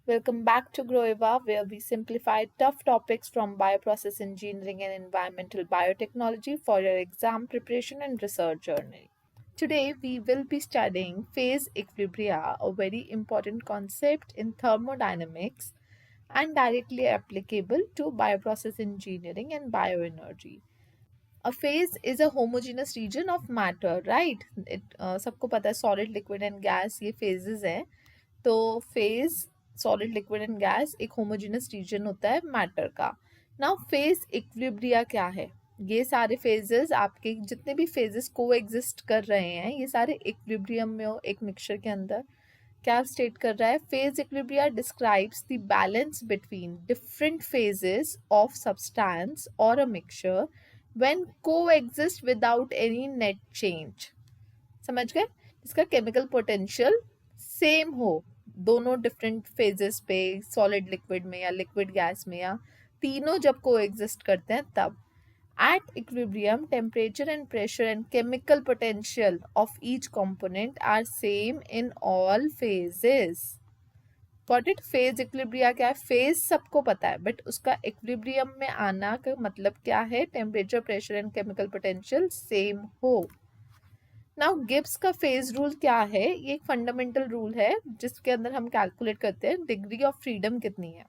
Welcome back to Groeva, where we simplify tough topics from bioprocess engineering and environmental biotechnology for your exam preparation and research journey. Today, we will be studying phase equilibria, a very important concept in thermodynamics and directly applicable to bioprocess engineering and bioenergy. A phase is a homogeneous region of matter, right? सबको पता है solid, liquid and gas ये phases हैं. तो phase solid liquid and gas एक homogeneous reason होता है matter का. नाउ फेज इक्विलिब्रिया क्या है? ये सारे फेजेस आपके जितने भी फेजेस को एग्जिस्ट कर रहे हैं ये सारे इक्विलिब्रियम में हो एक मिक्सचर के अंदर. क्या स्टेट कर रहा है? Phase equilibria describes the balance between different phases of substance और a mixture when coexist without any net change. समझ गए? इसका केमिकल पोटेंशियल सेम हो दोनों डिफरेंट फेजेस पे, सॉलिड लिक्विड में या लिक्विड गैस में, या तीनों जब कोएग्जिस्ट करते हैं तब. At equilibrium, temperature and pressure and chemical potential of each component are same in all phases. Got it? Phase equilibria क्या है? Phase सबको पता है, but उसका equilibrium में आना का मतलब क्या है? Temperature, pressure and chemical potential same हो. नाउ गिब्स का फेज रूल क्या है? ये एक फंडामेंटल रूल है जिसके अंदर हम कैलकुलेट करते हैं डिग्री ऑफ फ्रीडम कितनी है.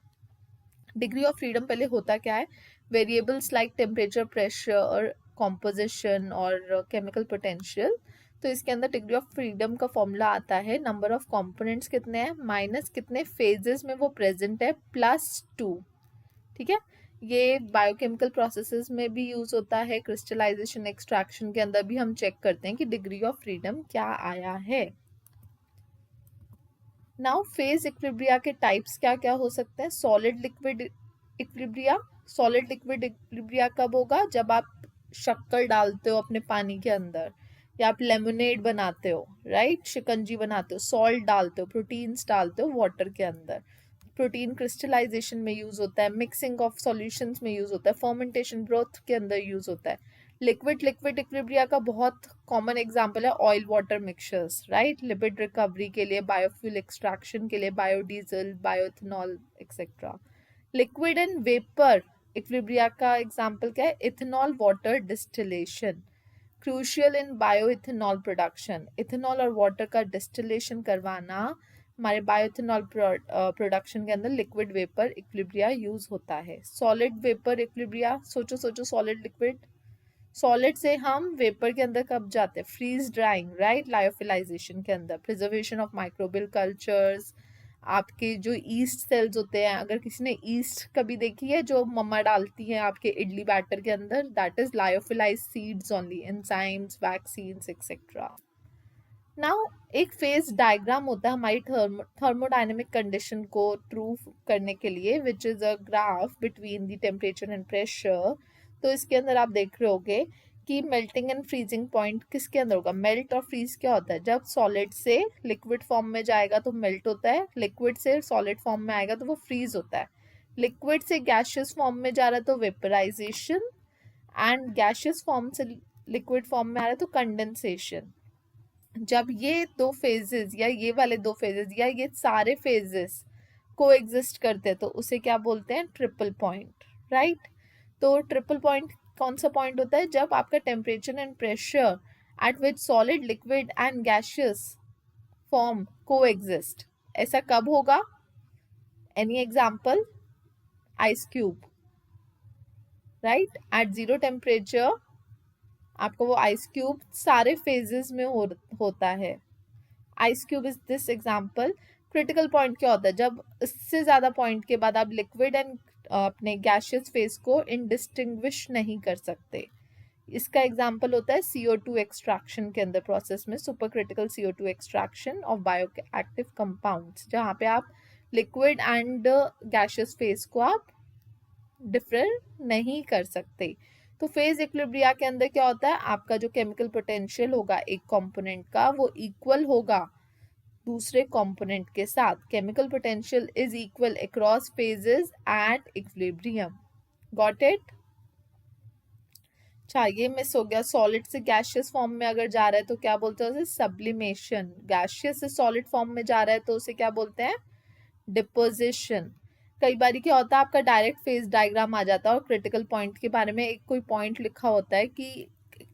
डिग्री ऑफ फ्रीडम पहले होता क्या है? Variables like temperature, pressure, composition और केमिकल पोटेंशियल. तो इसके अंदर डिग्री ऑफ फ्रीडम का फॉर्मूला आता है नंबर ऑफ कंपोनेंट्स कितने हैं माइनस कितने फेजेस में वो प्रेजेंट है प्लस 2. ठीक है? ये बायोकेमिकल प्रोसेसेस में भी यूज होता है, क्रिस्टलाइजेशन एक्सट्रैक्शन के अंदर भी हम चेक करते हैं कि डिग्री ऑफ फ्रीडम क्या आया है. नाउ फेज इक्विलिब्रिया के टाइप्स क्या क्या हो सकते हैं? Solid liquid equilibria. Solid liquid equilibria कब होगा? जब आप शक्कर डालते हो अपने पानी के अंदर, या आप लेमोनेड बनाते हो, राइट, शिकंजी बनाते हो, सॉल्ट डालते हो, प्रोटीन्स डालते हो वाटर के अंदर. प्रोटीन क्रिस्टलाइजेशन में यूज होता है, मिक्सिंग ऑफ सॉल्यूशंस में यूज होता है, फर्मेंटेशन ब्रोथ के अंदर यूज होता है. लिक्विड लिक्विड इक्विलिब्रिया का बहुत कॉमन एग्जांपल है oil water mixtures, right, lipid recovery के लिए, बायोफ्यूल एक्सट्रैक्शन के लिए, biodiesel, bioethanol etcetera. Liquid and vapour equilibria का एग्जांपल क्या है? इथेनॉल वाटर डिस्टिलेशन, क्रूशियल इन बायोइथेनॉल प्रोडक्शन. इथेनॉल और वाटर का डिस्टिलेशन करवाना हमारे बायोइथेनॉल प्रोडक्शन के अंदर लिक्विड वेपर इक्विलिब्रिया यूज होता है. सॉलिड वेपर इक्विलिब्रिया, सोचो सोचो, सॉलिड लिक्विड, सॉलिड से हम वेपर के अंदर कब जाते हैं? फ्रीज ड्राइंग, राइट, लायोफिलाइजेशन के अंदर, प्रिजर्वेशन ऑफ माइक्रोबियल कल्चर्स. आपके जो ईस्ट सेल्स होते हैं, अगर किसी ने ईस्ट कभी देखी है जो मम्मा डालती हैं आपके इडली बैटर के अंदर, that is lyophilize seeds only, enzymes, vaccines etcetera. Now एक फेज डायग्राम होता है हमारी थर्मोडायनेमिक कंडीशन को प्रूव करने के लिए, which is a graph between the temperature and pressure. तो इसके अंदर आप देख रहे होगे कि मेल्टिंग एंड फ्रीजिंग पॉइंट किसके अंदर होगा? मेल्ट और फ्रीज क्या होता है? जब सॉलिड से लिक्विड फॉर्म में जाएगा तो मेल्ट होता है, लिक्विड से सॉलिड फॉर्म में आएगा तो वो फ्रीज होता है, लिक्विड से गैशियस फॉर्म में जा रहा है तो वेपराइजेशन, एंड गैशियस फॉर्म से लिक्विड फॉर्म में आ रहा है तो कंडेंसेशन. जब ये दो फेजेस या ये वाले दो फेजेस या ये सारे फेजेस को एग्जिस्ट करते हैं तो उसे क्या बोलते हैं? Triple point, right. तो ट्रिपल पॉइंट कौन सा पॉइंट होता है? जब आपका temperature and pressure at which solid, liquid and gaseous form को एग्जिस्ट. ऐसा कब होगा? Any example? Ice cube, right. At zero temperature आपको वो आइस क्यूब सारे फेजेस में होता है. Ice cube is this example. Critical point क्या होता है? जब इससे ज्यादा पॉइंट के बाद आप लिक्विड एंड अपने गैशियस फेज को इंडिस्टिंग्विश नहीं कर सकते. इसका एग्जाम्पल होता है CO2 एक्सट्रैक्शन के अंदर प्रोसेस में, super critical CO2 extraction of bio active compounds, जहाँ पे आप लिक्विड एंड गैशियस फेज को आप डिफर नहीं कर सकते. तो फेज इक्विलिब्रिया के अंदर क्या होता है? आपका जो केमिकल पोटेंशियल होगा एक कंपोनेंट का वो इक्वल होगा दूसरे कंपोनेंट के साथ. Chemical potential is equal across phases at equilibrium. Got it? अच्छा, ये मिस हो गया. सॉलिड से गैशियस फॉर्म में अगर जा रहा है तो क्या बोलते हैं उसे? सब्लिमेशन. गैशियस से सॉलिड फॉर्म में जा रहा है तो उसे क्या बोलते हैं? डिपोजिशन। कई बार क्या होता है, आपका डायरेक्ट फेज डायग्राम आ जाता है और क्रिटिकल पॉइंट के बारे में एक कोई पॉइंट लिखा होता है कि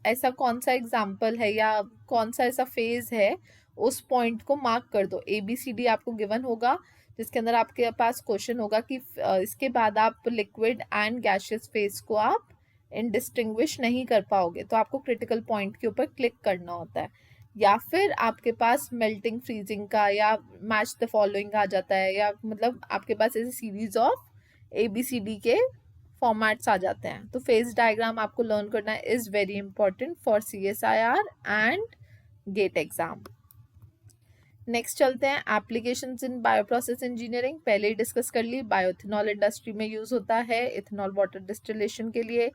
ऐसा कौन सा एग्जाम्पल है या कौन सा ऐसा फेज है, उस पॉइंट को मार्क कर दो। ABCD आपको गिवन होगा, जिसके अंदर आपके पास क्वेश्चन होगा कि इसके बाद आप लिक्विड एंड गैशियस फेज को आप इनडिस्टिंग्विश नहीं कर पाओगे, तो आपको क्रिटिकल पॉइंट के ऊपर क्लिक करना होता है। या फिर आपके पास मेल्टिंग फ्रीजिंग का या मैच द फॉलोइंग आ जाता है, या मतलब आपके पास ऐसे सीरीज ऑफ ABCD के फॉर्मेट्स आ जाते हैं। तो फेज डायग्राम आपको लर्न करना is very important for CSIR and GATE exam. Next चलते हैं एप्लीकेशंस इन बायोप्रोसेस इंजीनियरिंग। पहले ही डिस्कस कर ली, बायोइथेनॉल इंडस्ट्री में यूज होता है इथेनॉल वाटर डिस्टिलेशन के लिए।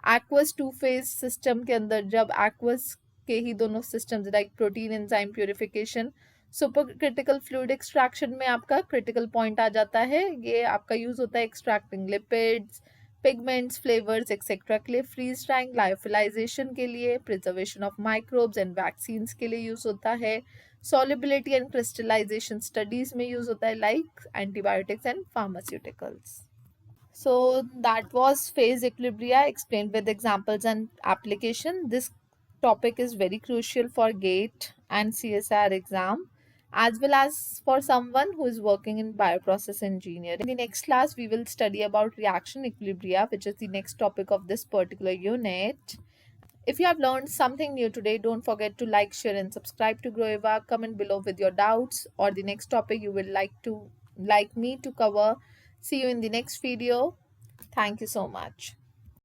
एक्वस टू फेज सिस्टम के अंदर जब एक्वस के ही दोनों systems like protein enzyme purification, super critical fluid extraction में आपका क्रिटिकल पॉइंट आ जाता है। ये आपका यूज होता है extracting lipids, pigments, flavours etcetera के लिए। फ्रीज ड्राइंग लायोफिलाइजेशन के लिए, preservation of microbes and vaccines के लिए यूज होता है। सॉल्युबिलिटी एंड क्रिस्टलाइजेशन स्टडीज में यूज होता है like antibiotics and pharmaceuticals. So that was phase equilibria explained with examples and application. This topic is very crucial for GATE and CSR exam, as well as for someone who is working in bioprocess engineering. In the next class, we will study about reaction equilibria, which is the next topic of this particular unit. If you have learned something new today, don't forget to like, share, and subscribe to Groeva. Comment below with your doubts or the next topic you would like me to cover. See you in the next video. Thank you so much.